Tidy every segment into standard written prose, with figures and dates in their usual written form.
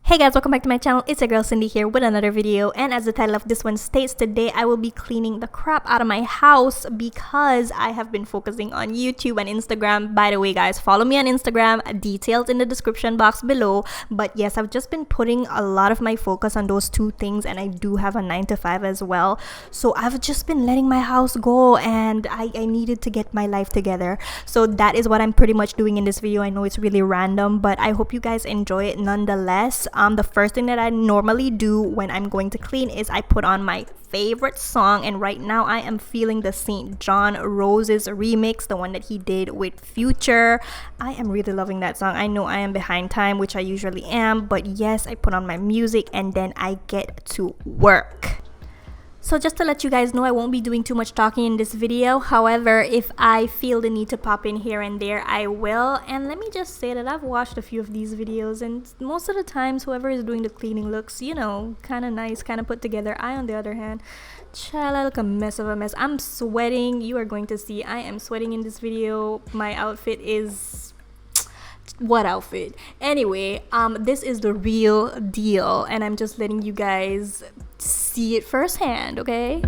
Hey guys, welcome back to my channel. It's your girl Cindy here with another video, and as the title of this one states, today I will be cleaning the crap out of my house because I have been focusing on YouTube and Instagram. By the way guys, follow me on Instagram, details in the description box below. But yes, I've just been putting a lot of my focus on those two things, and I do have a 9 to 5 as well, so I've just been letting my house go, and I needed to get my life together. So that is what I'm pretty much doing in this video. I know it's really random, but I hope you guys enjoy it nonetheless. The first thing that I normally do when I'm going to clean is I put on my favorite song, and right now I am feeling the St. John Roses remix, the one that he did with Future. I am really loving that song. I know I am behind time, which I usually am, but yes, I put on my music and then I get to work. So just to let you guys know, I won't be doing too much talking in this video. However, if I feel the need to pop in here and there, I will. And let me just say that I've watched a few of these videos, and most of the times whoever is doing the cleaning looks, you know, kind of nice, kind of put together. I, on the other hand, child, I look a mess of a mess. I'm sweating. You are going to see I am sweating in this video. My outfit is... what outfit? Anyway, this is the real deal, and I'm just letting you guys see it firsthand, okay?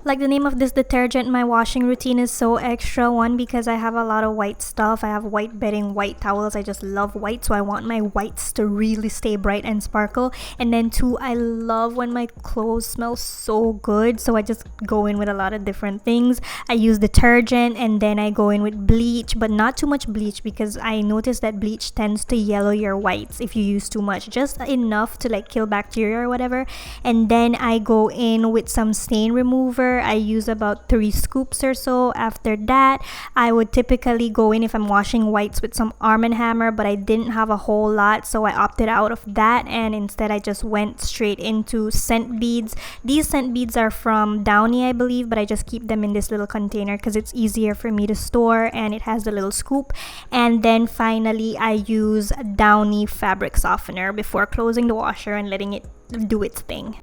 Like the name of this detergent, my washing routine is so extra. One, because I have a lot of white stuff. I have white bedding, white towels. I just love white, so I want my whites to really stay bright and sparkle. And then two, I love when my clothes smell so good, so I just go in with a lot of different things. I use detergent, and then I go in with bleach, but not too much bleach, because I noticed that bleach tends to yellow your whites if you use too much. Just enough to like kill bacteria or whatever. And then I go in with some stain remover. I use about 3 scoops or so. After that, I would typically go in, if I'm washing whites, with some Arm & Hammer, but I didn't have a whole lot, so I opted out of that, and instead I just went straight into scent beads. These scent beads are from Downy, I believe, but I just keep them in this little container because it's easier for me to store, and it has the little scoop. And then finally, I use Downy fabric softener before closing the washer and letting it do its thing.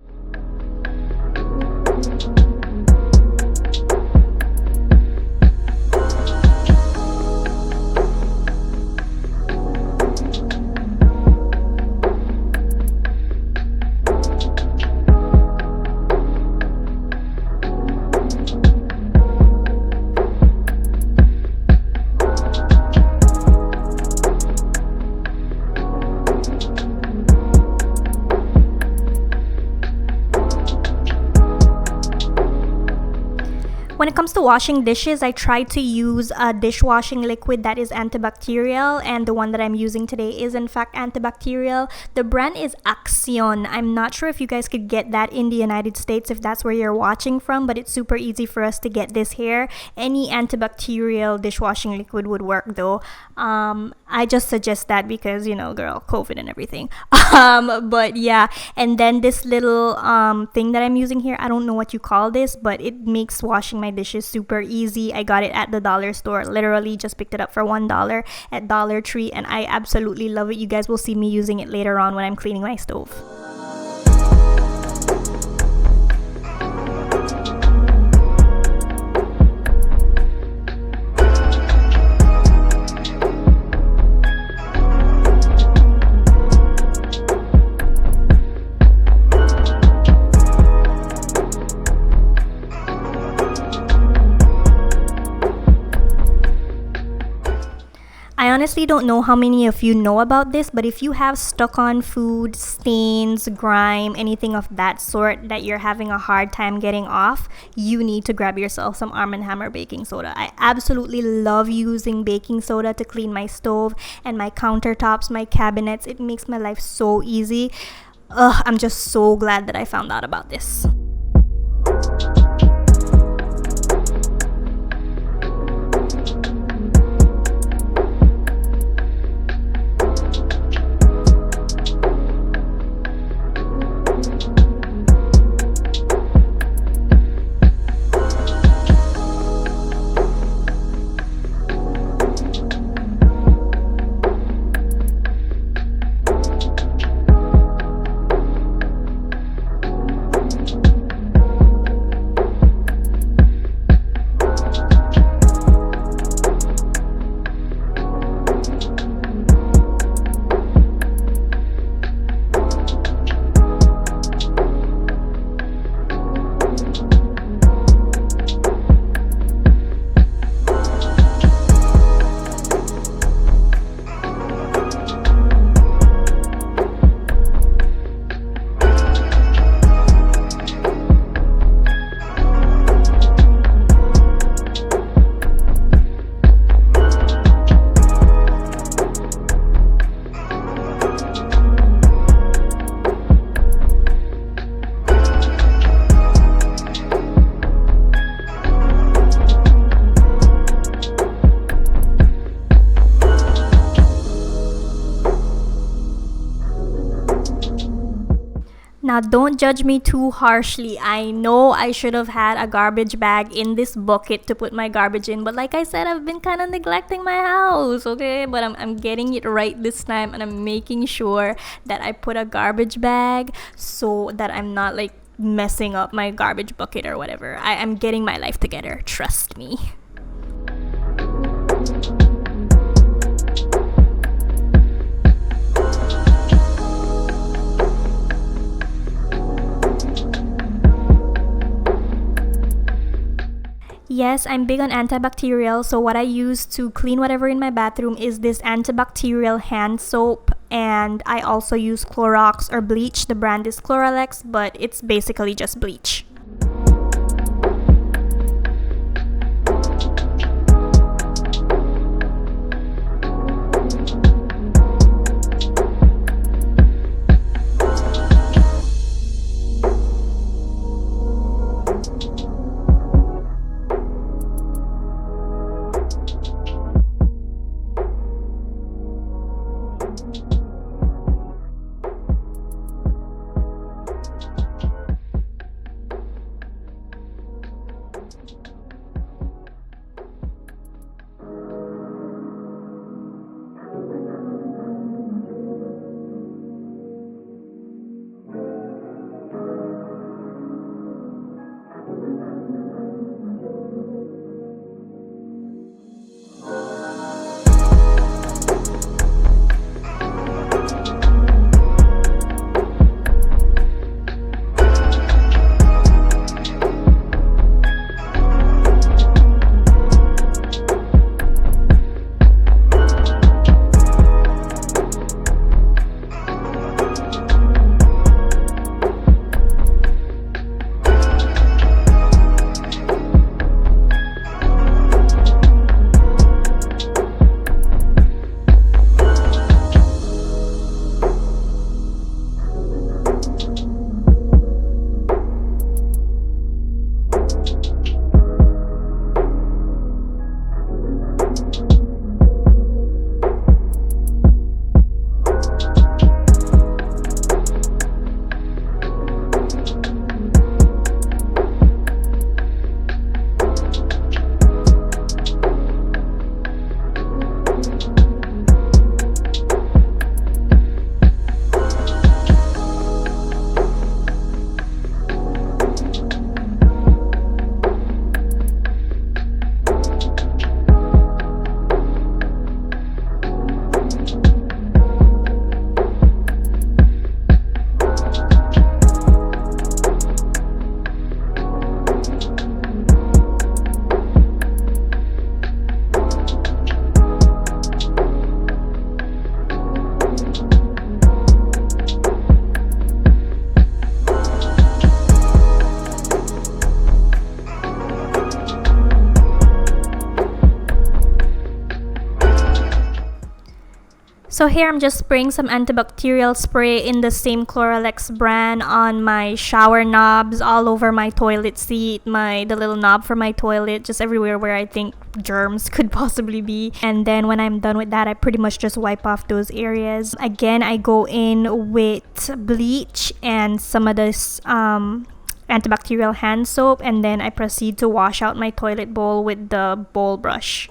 When it comes to washing dishes, I try to use a dishwashing liquid that is antibacterial, and the one that I'm using today is in fact antibacterial. The brand is Axion. I'm not sure if you guys could get that in the United States if that's where you're watching from, but it's super easy for us to get this here. Any antibacterial dishwashing liquid would work though. I just suggest that because, you know, girl, COVID and everything. But yeah, and then this little thing that I'm using here, I don't know what you call this, but it makes washing my dishes super easy. I got it at the dollar store. Literally just picked it up for $1 at Dollar Tree, and I absolutely love it. You guys will see me using it later on when I'm cleaning my stove. I honestly don't know how many of you know about this, but if you have stuck on food, stains, grime, anything of that sort that you're having a hard time getting off, you need to grab yourself some Arm & Hammer baking soda. I absolutely love using baking soda to clean my stove and my countertops, my cabinets. It makes my life so easy. I'm just so glad that I found out about this. Now, don't judge me too harshly. I know I should have had a garbage bag in this bucket to put my garbage in, but like I said, I've been kind of neglecting my house, okay? But I'm getting it right this time, and I'm making sure that I put a garbage bag so that I'm not like messing up my garbage bucket or whatever. I'm getting my life together, trust me. Yes, I'm big on antibacterial, so what I use to clean whatever in my bathroom is this antibacterial hand soap, and I also use Clorox or bleach. The brand is Cloralex, but it's basically just bleach. So here I'm just spraying some antibacterial spray in the same Cloralex brand on my shower knobs, all over my toilet seat, the little knob for my toilet, just everywhere where I think germs could possibly be. And then when I'm done with that, I pretty much just wipe off those areas. Again, I go in with bleach and some of this antibacterial hand soap, and then I proceed to wash out my toilet bowl with the bowl brush.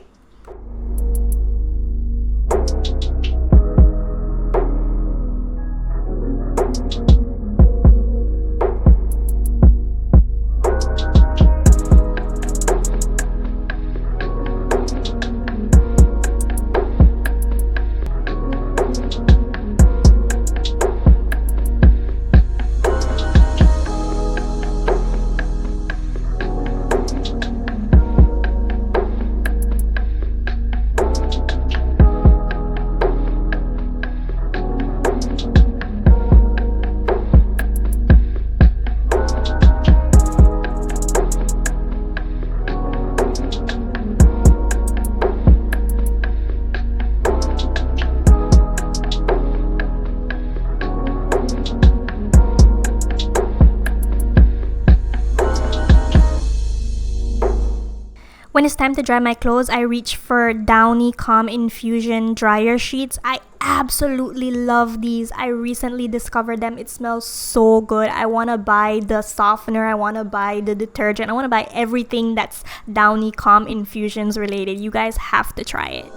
When it's time to dry my clothes, I reach for Downy Calm Infusion dryer sheets. I absolutely love these. I recently discovered them. It smells so good. I want to buy the softener, I want to buy the detergent, I want to buy everything that's Downy Calm Infusions related. You guys have to try it.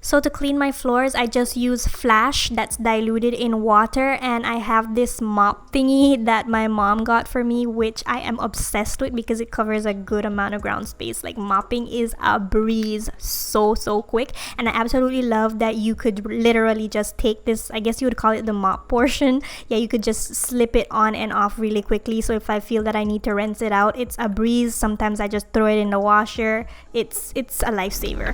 So to clean my floors, I just use Flash that's diluted in water, and I have this mop thingy that my mom got for me, which I am obsessed with because it covers a good amount of ground space. Like, mopping is a breeze, so quick. And I absolutely love that you could literally just take this, I guess you would call it the mop portion. Yeah, you could just slip it on and off really quickly. So if I feel that I need to rinse it out, it's a breeze. Sometimes I just throw it in the washer. It's a lifesaver.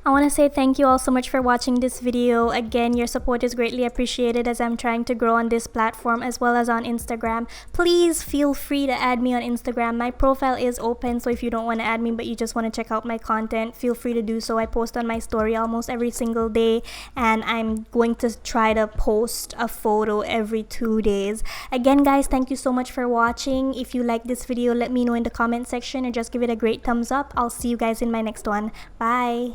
I want to say thank you all so much for watching this video. Again, your support is greatly appreciated as I'm trying to grow on this platform as well as on Instagram. Please feel free to add me on Instagram. My profile is open, so if you don't want to add me but you just want to check out my content, feel free to do so. I post on my story almost every single day, and I'm going to try to post a photo every 2 days. Again, guys, thank you so much for watching. If you like this video, let me know in the comment section or just give it a great thumbs up. I'll see you guys in my next one. Bye.